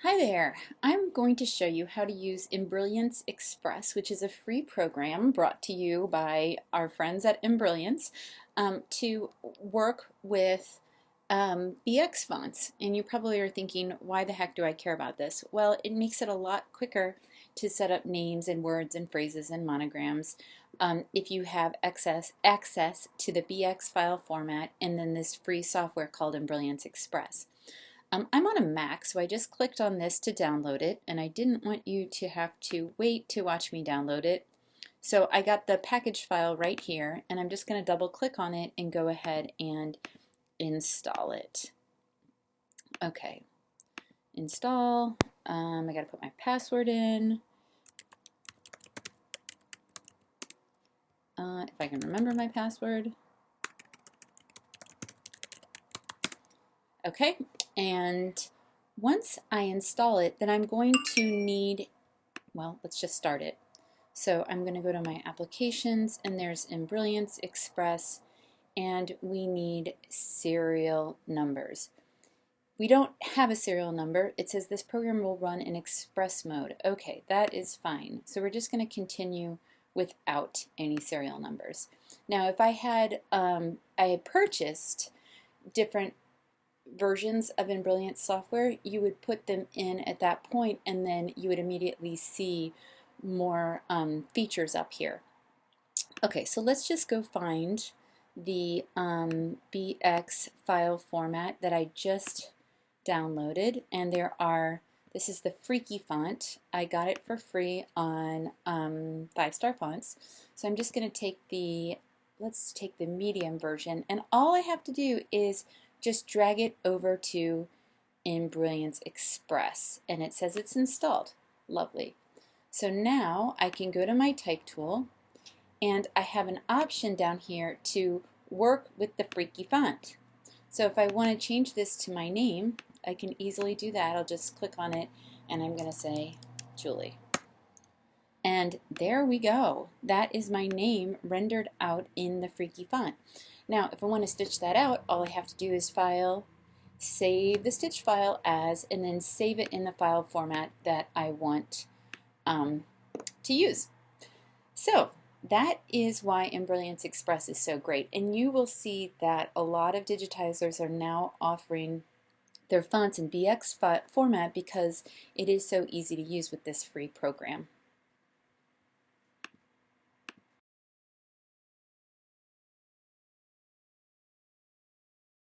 Hi there. I'm going to show you how to use Embrilliance Express, which is a free program brought to you by our friends at Embrilliance to work with BX fonts. And you probably are thinking, why the heck do I care about this? Well, it makes it a lot quicker to set up names and words and phrases and monograms if you have access to the BX file format and then this free software called Embrilliance Express. I'm on a Mac, so I just clicked on this to download it, and I didn't want you to have to wait to watch me download it. So I got the package file right here, and I'm just going to double click on it and go ahead and install it. Okay, install. I got to put my password in. If I can remember my password. Okay, and once I install it, then I'm going to need, well, let's just start it. So I'm going to go to my applications, and there's Embrilliance Express, and we need serial numbers. We don't have a serial number. It says this program will run in express mode. Okay, that is fine. So we're just going to continue without any serial numbers. Now, if I had purchased different versions of Embrilliance software, you would put them in at that point, and then you would immediately see more features up here. Okay, so let's just go find the BX file format that I just downloaded, and this is the Freaky font. I got it for free on 5-star fonts. So I'm just going to let's take the medium version, and all I have to do is just drag it over to Embrilliance Express, and it says it's installed. Lovely. So now I can go to my type tool, and I have an option down here to work with the Freaky font. So if I want to change this to my name, I can easily do that. I'll just click on it, and I'm going to say Julie. And there we go. That is my name rendered out in the Freaky font. Now, if I want to stitch that out, all I have to do is File, save the stitch file as, and then save it in the file format that I want to use. So that is why Embrilliance Express is so great. And you will see that a lot of digitizers are now offering their fonts in BX format because it is so easy to use with this free program.